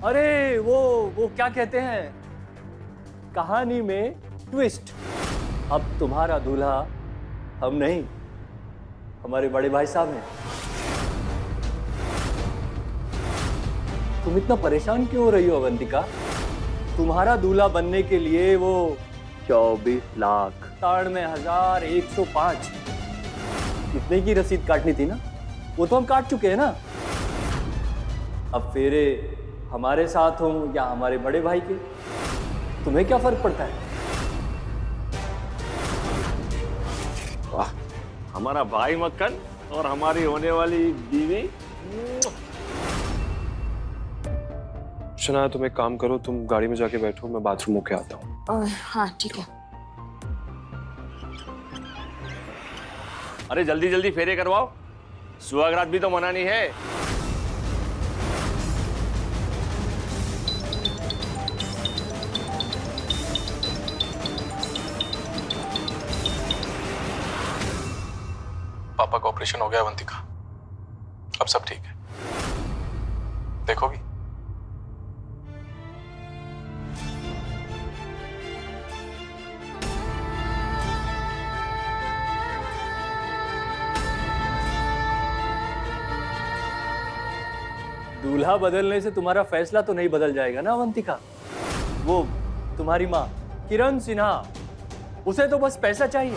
अरे वो क्या कहते हैं, कहानी में ट्विस्ट। अब तुम्हारा दूल्हा हम नहीं, हमारे बड़े भाई साहब हैं। तुम इतना परेशान क्यों हो रही हो अवंतिका? तुम्हारा दूल्हा बनने के लिए वो 24,93,105 इतने की रसीद काटनी थी ना, वो तो हम काट चुके हैं ना। अब फेरे हमारे साथ हों या हमारे बड़े भाई के, तुम्हें क्या फर्क पड़ता है? वाह, हमारा भाई मक्खन और हमारी होने वाली बीवी। शनाया, तुम एक काम करो, तुम गाड़ी में जाके बैठो, मैं बाथरूम होके आता हूँ। हाँ ठीक है। अरे जल्दी जल्दी फेरे करवाओ, सुहागरात भी तो मनानी है। पापा का ऑपरेशन हो गया अवंतिका, अब सब ठीक है, देखोगी? दूल्हा बदलने से तुम्हारा फैसला तो नहीं बदल जाएगा ना अवंतिका। वो तुम्हारी माँ किरण सिन्हा, उसे तो बस पैसा चाहिए,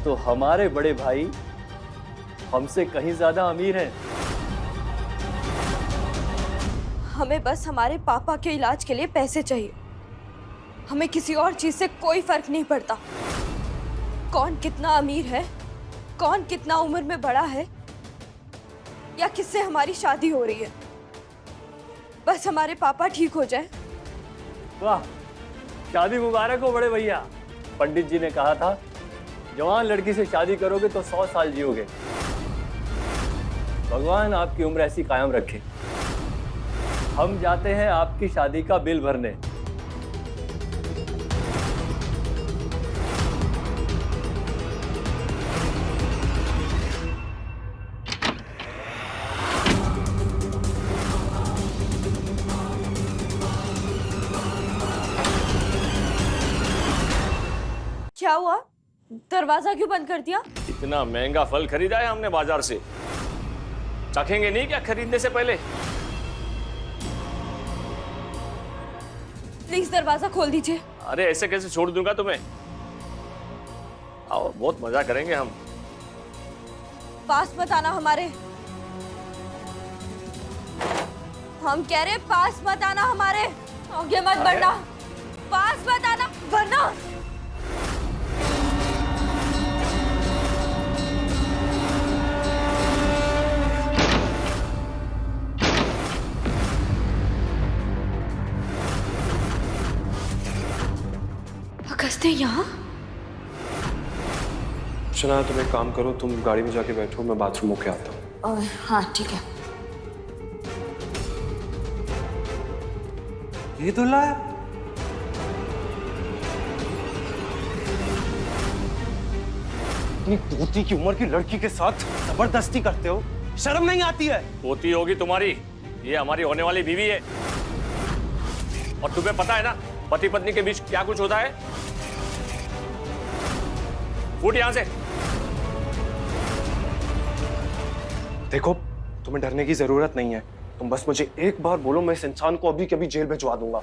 तो हमारे बड़े भाई हमसे कहीं ज्यादा अमीर हैं। हमें बस हमारे पापा के इलाज के लिए पैसे चाहिए, हमें किसी और चीज से कोई फर्क नहीं पड़ता। कौन कितना अमीर है, कौन कितना उम्र में बड़ा है, या किससे हमारी शादी हो रही है, बस हमारे पापा ठीक हो जाए। वाह, शादी मुबारक हो बड़े भैया। पंडित जी ने कहा था जवान लड़की से शादी करोगे तो 100 साल जियोगे। भगवान आपकी उम्र ऐसी कायम रखे। हम जाते हैं आपकी शादी का बिल भरने। क्या हुआ, दरवाजा क्यों बंद कर दिया? इतना महंगा फल खरीदा है हमने बाजार से, चखेंगे नहीं क्या खरीदने से पहले? प्लीज दरवाजा खोल दीजिए। अरे ऐसे कैसे छोड़ दूंगा तुम्हें? आओ, बहुत मजा करेंगे हम। पास मत आना हमारे, हम कह रहे पास मत आना हमारे, आगे मत बढ़ना, पास मत आना वरना। अगस्त्य यहाँ? शनाया, तुम एक काम करो, तुम गाड़ी में जाके बैठो, मैं बाथरूम होके आता हूँ। हाँ ठीक है। ये दूल्हा है? इतनी पोती की उम्र की लड़की के साथ जबरदस्ती करते हो, शर्म नहीं आती है? पोती होगी तुम्हारी, ये हमारी होने वाली बीवी है। और तुम्हें पता है ना पति पत्नी के बीच क्या कुछ होता है? फूट यहां से। देखो, तुम्हें डरने की जरूरत नहीं है, तुम बस मुझे एक बार बोलो, मैं इस इंसान को अभी के अभी जेल भिजवा दूंगा।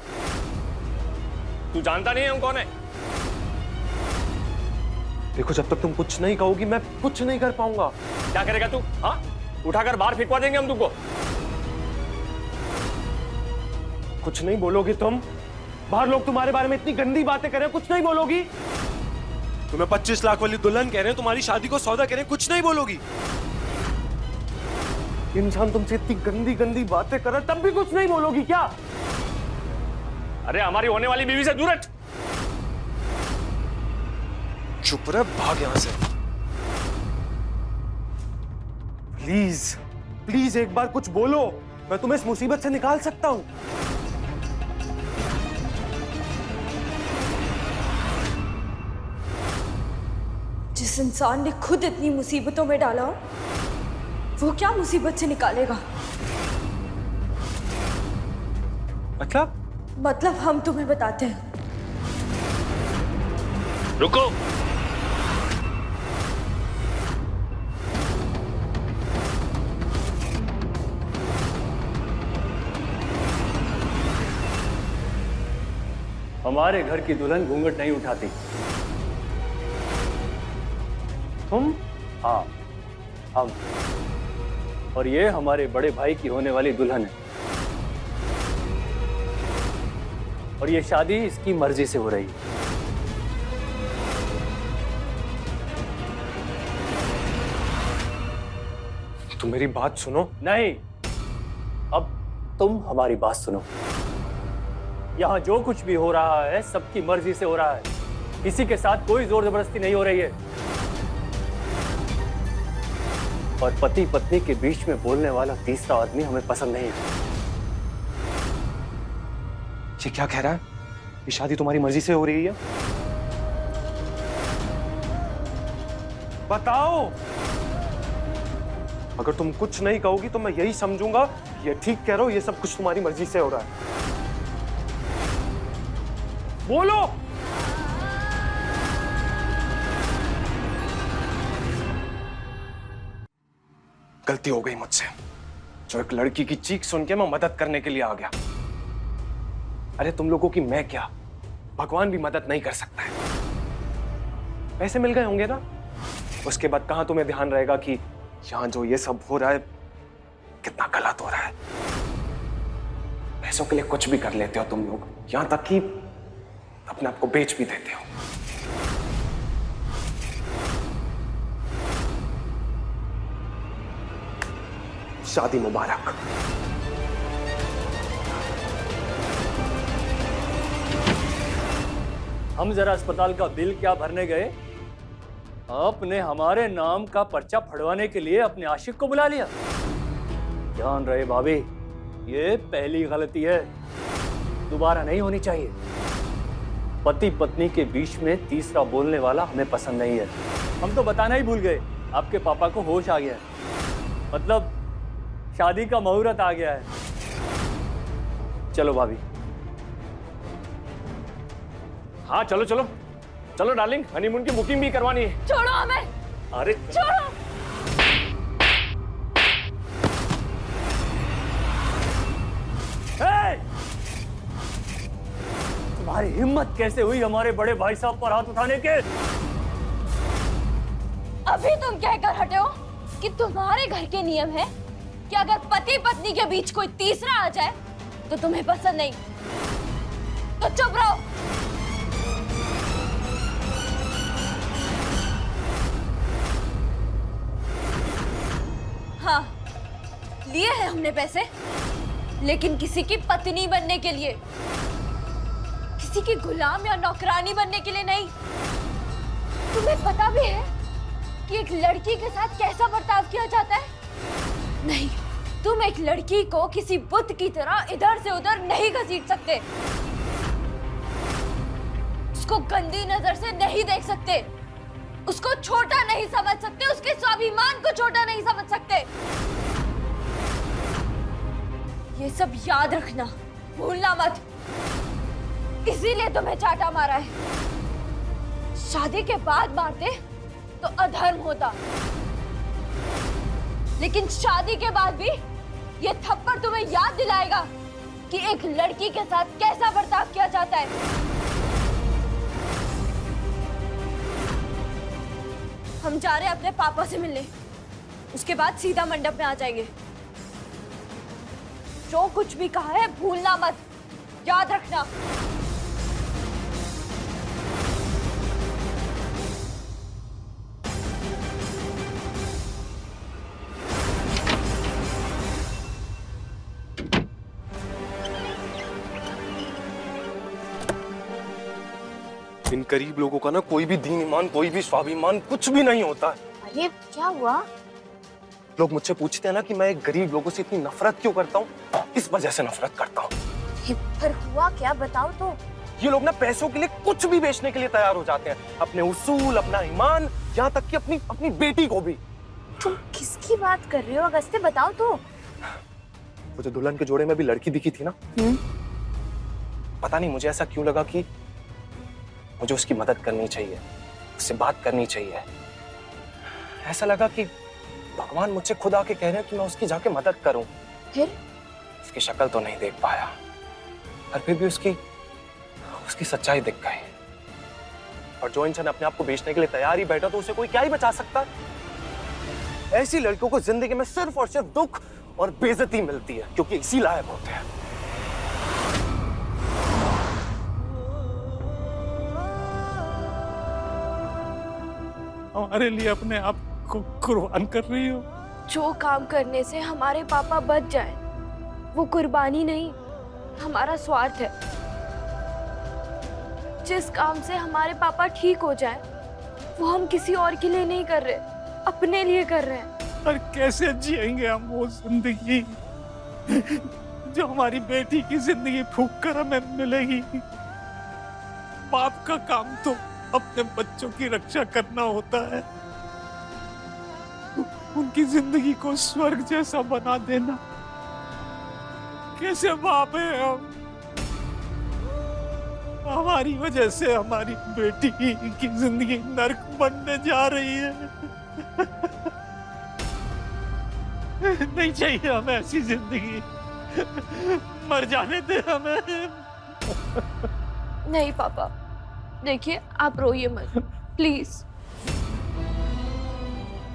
तू जानता नहीं है हम कौन है? देखो, जब तक तुम कुछ नहीं कहोगी मैं कुछ नहीं कर पाऊंगा। क्या करेगा तू? हाँ, उठाकर बाहर फेंकवा देंगे हम तुमको। कुछ नहीं बोलोगी तुम? बाहर लोग तुम्हारे बारे में इतनी गंदी बातें कर रहे हैं, कुछ नहीं बोलोगी? तुम्हें 25 लाख वाली दुल्हन कह रहे हैं, तुम्हारी शादी को सौदा कह रहे हैं, कुछ नहीं बोलोगी? इंसान तुमसे इतनी गंदी गंदी बातें कर रहा है, तब भी कुछ नहीं बोलोगी क्या? अरे हमारी होने वाली बीवी से दूर हट। चुप रह, भाग यहां से। प्लीज प्लीज एक बार कुछ बोलो, मैं तुम्हें इस मुसीबत से निकाल सकता हूं। जिस इंसान ने खुद इतनी मुसीबतों में डाला हो, वो क्या मुसीबत से निकालेगा? मतलब हम तुम्हें बताते हैं। रुको। हमारे घर की दुल्हन घूंघट नहीं उठाती। तुम? हाँ, हम। और ये हमारे बड़े भाई की होने वाली दुल्हन है। और ये शादी इसकी मर्जी से हो रही है। तुम मेरी बात सुनो। नहीं, अब तुम हमारी बात सुनो। यहाँ जो कुछ भी हो रहा है सबकी मर्जी से हो रहा है। किसी के साथ कोई जोर जबरदस्ती नहीं हो रही है। और पति पत्नी के बीच में बोलने वाला तीसरा आदमी हमें पसंद नहीं है। ये क्या कह रहा है? ये शादी तुम्हारी मर्जी से हो रही है? बताओ। अगर तुम कुछ नहीं कहोगी तो मैं यही समझूंगा ये ठीक कह रहे हो, ये सब कुछ तुम्हारी मर्जी से हो रहा है। बोलो। गलती हो गई मुझसे, जो एक लड़की की चीख सुन के मैं मदद करने के लिए आ गया। अरे तुम लोगों की मैं क्या, भगवान भी मदद नहीं कर सकता है। पैसे मिल गए होंगे ना, उसके बाद कहां तुम्हें ध्यान रहेगा कि यहां जो ये सब हो रहा है कितना गलत हो रहा है। पैसों के लिए कुछ भी कर लेते हो तुम लोग, यहां तक कि अपने आप को बेच भी देते हो। शादी मुबारक। हम जरा अस्पताल का बिल क्या भरने गए, आपने हमारे नाम का पर्चा फड़वाने के लिए अपने आशिक को बुला लिया। ध्यान रहे भाभी, ये पहली गलती है, दोबारा नहीं होनी चाहिए। पति पत्नी के बीच में तीसरा बोलने वाला हमें पसंद नहीं है। हम तो बताना ही भूल गए, आपके पापा को होश आ गया है। मतलब शादी का मुहूर्त आ गया है। चलो भाभी। हाँ चलो चलो चलो डार्लिंग, हनीमून की बुकिंग भी करवानी है। छोड़ो हमें, अरे छोड़ो। तुम्हारी हिम्मत कैसे हुई हमारे बड़े भाई साहब पर हाथ उठाने के? अभी तुम कहकर हटे हो कि तुम्हारे घर के नियम है कि अगर पति पत्नी के बीच कोई तीसरा आ जाए तो तुम्हें पसंद नहीं, तो चुप रहो। हाँ, लिए हैं हमने पैसे, लेकिन किसी की पत्नी बनने के लिए, किसी की गुलाम या नौकरानी बनने के लिए नहीं। तुम्हें पता भी है कि एक लड़की के साथ कैसा बर्ताव किया जाता है? नहीं, तुम एक लड़की को किसी बुत की तरह इधर से उधर नहीं घसीट सकते, उसको गंदी नजर से नहीं देख सकते, उसको छोटा नहीं समझ सकते, उसके स्वाभिमान को छोटा नहीं समझ सकते। ये सब याद रखना, भूलना मत। इसीलिए तुम्हें चाटा मारा है। शादी के बाद मारते तो अधर्म होता, लेकिन शादी के बाद भी ये थप्पड़ तुम्हें याद दिलाएगा कि एक लड़की के साथ कैसा बर्ताव किया जाता है। हम जा रहे हैं अपने पापा से मिलने, उसके बाद सीधा मंडप में आ जाएंगे। जो कुछ भी कहा है भूलना मत, याद रखना। इन गरीब लोगों का ना कोई भी दीन ईमान, कोई भी स्वाभिमान कुछ भी नहीं होता है। अरे क्या हुआ? लोग मुझसे पूछते हैं ना कि मैं एक गरीब लोगों से इतनी नफरत क्यों करता हूँ, इस वजह से नफरत करता हूँ। पर हुआ क्या, बताओ तो। ये लोग ना पैसों के लिए कुछ भी बेचने के लिए तैयार हो जाते हैं, अपने उसूल, अपना ईमान, यहाँ तक कि अपनी अपनी बेटी को भी। तुम किसकी बात कर रहे हो अगस्त्य, बताओ तो। वो जो दुल्हन के जोड़े में भी लड़की दिखी थी ना, पता नहीं मुझे ऐसा क्यों लगा कि मुझे उसकी मदद करनी चाहिए, उससे बात करनी चाहिए। ऐसा लगा कि भगवान मुझसे खुद आके कह रहे हैं कि मैं उसकी जाके मदद करूं। फिर उसकी शक्ल तो नहीं देख पाया, पर फिर भी उसकी सच्चाई दिख गई। और जो इंसान अपने आप को बेचने के लिए तैयार ही बैठा, तो उसे कोई क्या ही बचा सकता। ऐसी लड़कियों को जिंदगी में सिर्फ और सिर्फ दुख और बेइज्जती मिलती है, क्योंकि इसी लायक होते हैं। हमारे लिए अपने आप को कुर्बान कर रही हो। जो काम करने से हमारे पापा बच जाए वो कुर्बानी नहीं, हमारा स्वार्थ है। जिस काम से हमारे पापा ठीक हो जाए वो हम किसी और के लिए नहीं कर रहे, अपने लिए कर रहे हैं। और कैसे जिएंगे हम वो जिंदगी जो हमारी बेटी की जिंदगी फूंक कर हमें मिलेगी। बाप का काम तो अपने बच्चों की रक्षा करना होता है, उनकी जिंदगी को स्वर्ग जैसा बना देना। कैसे बाप है हम? हमारी वजह से हमारी बेटी की जिंदगी नर्क बनने जा रही है। नहीं चाहिए हमें ऐसी जिंदगी, मर जाने दे हमें। नहीं पापा, देखिए आप रोइए मत प्लीज।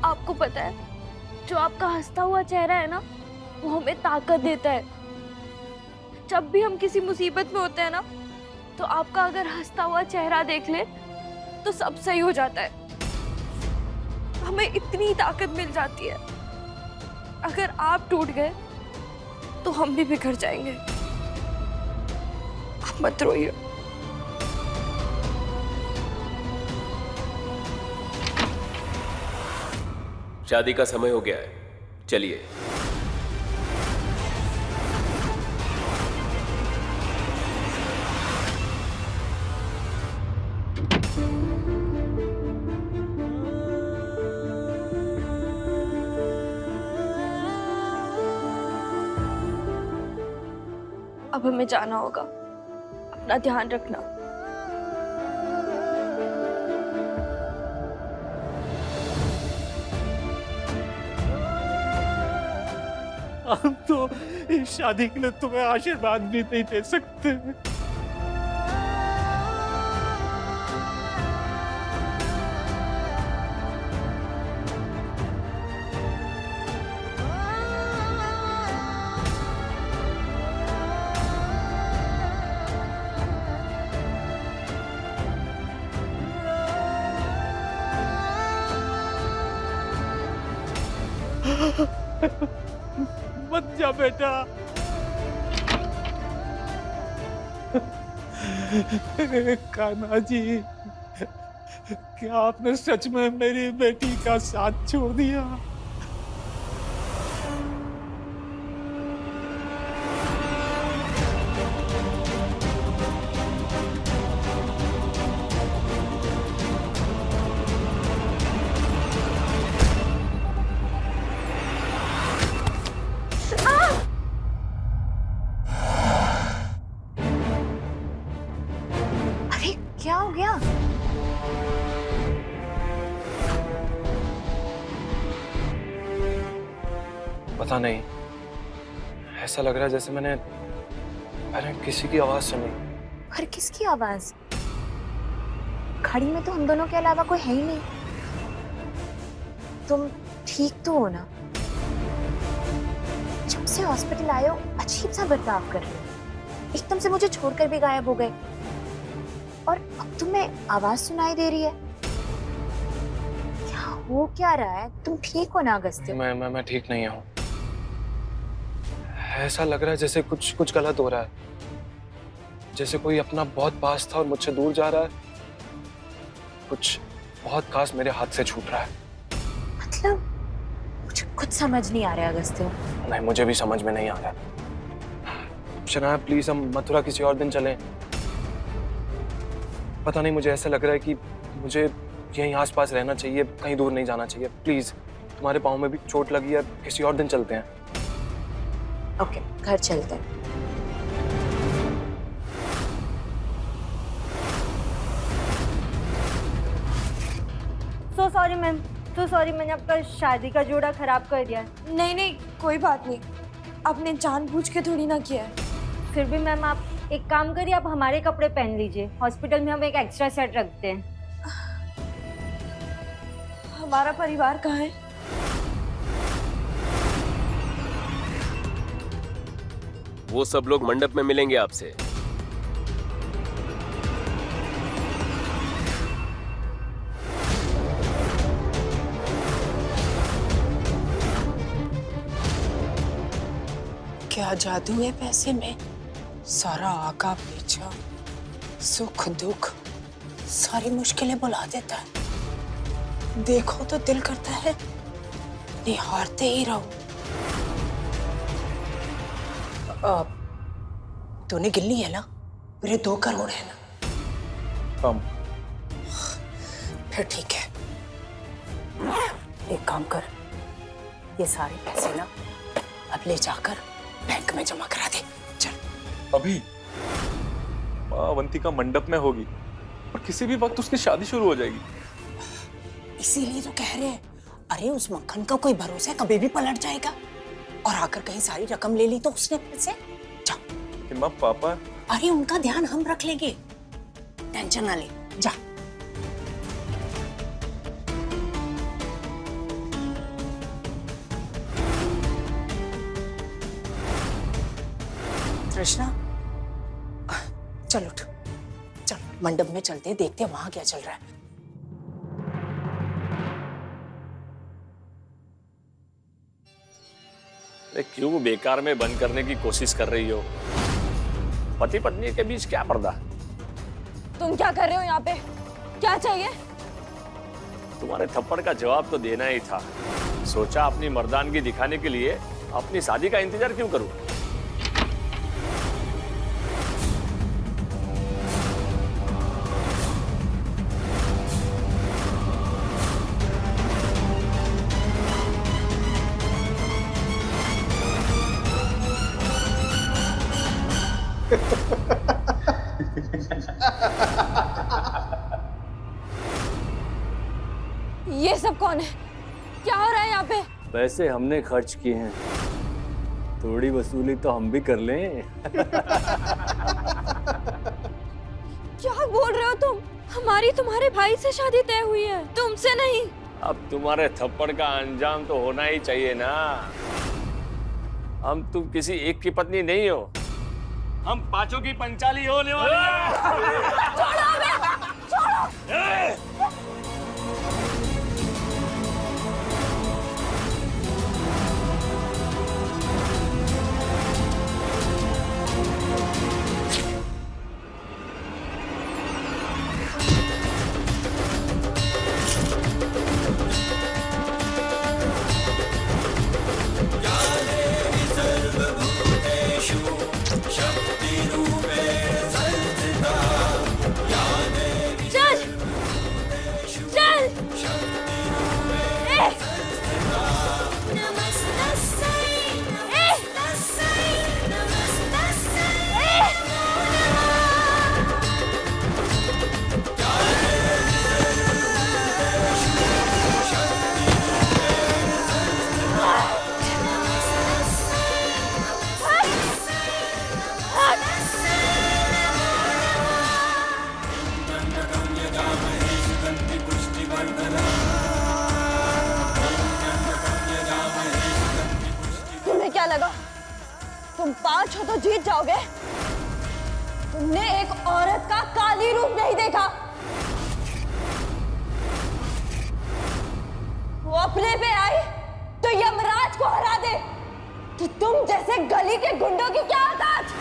आपको पता है, जो आपका हंसता हुआ चेहरा है ना, वो हमें ताकत देता है। जब भी हम किसी मुसीबत में होते हैं ना, तो आपका अगर हंसता हुआ चेहरा देख ले तो सब सही हो जाता है। हमें इतनी ताकत मिल जाती है। अगर आप टूट गए तो हम भी बिखर जाएंगे। आप मत रोइए। शादी का समय हो गया है, चलिए। अब हमें जाना होगा, अपना ध्यान रखना। हम तो इस शादी के लिए तुम्हें आशीर्वाद भी नहीं दे सकते। मत जा बेटा। कान्हा जी, क्या आपने सच में मेरी बेटी का साथ छोड़ दिया? क्या हो गया? पता नहीं, ऐसा लग रहा है जैसे मैंने किसी की आवाज सुनी। पर किसकी आवाज? खड़ी में तो हम दोनों के अलावा कोई है ही नहीं। तुम ठीक तो हो ना? जब से हॉस्पिटल आए हो अजीब सा बर्ताव कर रहे हो। एकदम से मुझे छोड़कर भी गायब हो गए, और अब तुम्हें आवाज सुनाई दे रही है। क्या हो क्या रहा है? तुम ठीक हो ना अगस्त्य? मैं ठीक नहीं हूँ। ऐसा लग रहा है जैसे कुछ गलत हो रहा है, जैसे कोई अपना बहुत पास था और मुझसे दूर जा रहा है। कुछ बहुत खास मेरे हाथ से छूट रहा है। मतलब मुझे कुछ समझ नहीं आ रहा अगस्त्य। नहीं, मुझे भी समझ में नहीं आ रहा। शनाया प्लीज, हम मथुरा किसी और दिन चलें। पता नहीं, मुझे ऐसा लग रहा है कि मुझे यहीं आसपास रहना चाहिए, कहीं दूर नहीं जाना चाहिए। प्लीज, तुम्हारे पाँव में भी चोट लगी है, किसी और दिन चलते हैं। ओके, घर चलते हैं। सॉरी मैम, तो सॉरी, मैंने आपका शादी का जोड़ा खराब कर दिया। नहीं नहीं, कोई बात नहीं, आपने जानबूझ के थोड़ी ना किया है। फिर भी मैम आप एक काम करिए, आप हमारे कपड़े पहन लीजिए। हॉस्पिटल में हम एक एक्स्ट्रा सेट रखते हैं। हमारा परिवार कहाँ है? वो सब लोग मंडप में मिलेंगे आपसे। क्या जादू है पैसे में? सारा आका पीछा, सुख दुख सारी मुश्किलें बुला देता है। देखो तो दिल करता है निहारते ही रहो। तूने गिल्ली है ना? मेरे 2 करोड़ है ना? फिर ठीक है, एक काम कर, ये सारे पैसे ना अब ले जाकर बैंक में जमा करा दे। चल। अभी माँ अवंतिका मंडप में होगी और किसी भी वक्त उसकी शादी शुरू हो जाएगी। इसीलिए तो कह रहे हैं, अरे उस मक्खन का कोई भरोसा है, कभी भी पलट जाएगा। और आकर कहीं सारी रकम ले ली तो उसने फिर से। जा। कि माँ पापा। अरे उनका ध्यान हम रख लेंगे, टेंशन ना ले, जा। कृष्णा, चल उठ, चल मंडप में चलते हैं, देखते हैं वहां क्या चल रहा है। क्यों बेकार में बंद करने की कोशिश कर रही हो? पति पत्नी के बीच क्या पर्दा? तुम क्या कर रहे हो यहाँ पे? क्या चाहिए? तुम्हारे थप्पड़ का जवाब तो देना ही था। सोचा अपनी मर्दानगी दिखाने के लिए अपनी शादी का इंतजार क्यों करूं? ये सब कौन है? क्या हो रहा है यहाँ पे? पैसे हमने खर्च किए हैं, थोड़ी वसूली तो हम भी कर लें। क्या बोल रहे हो तुम? हमारी तुम्हारे भाई से शादी तय हुई है, तुमसे नहीं। अब तुम्हारे थप्पड़ का अंजाम तो होना ही चाहिए ना। हम तुम किसी एक की पत्नी नहीं हो, हम पांचों की पंचाली होने वाली हैं। छोड़ो हमें, छोड़ो। तुम्हें क्या लगा तुम 5 हो तो जीत जाओगे? तुमने एक औरत का काली रूप नहीं देखा। वो अपने पे आई तो यमराज को हरा दे, तो तुम जैसे गली के गुंडों की क्या औकात?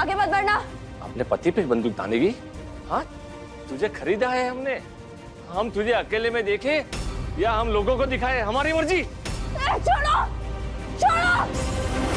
आगे मत बढ़ना। अपने पति पे बंदूक तानेगी? हाँ, तुझे खरीदा है हमने। हम तुझे अकेले में देखे या हम लोगों को दिखाए? हमारी मर्जी। छोड़ो, छोड़ो।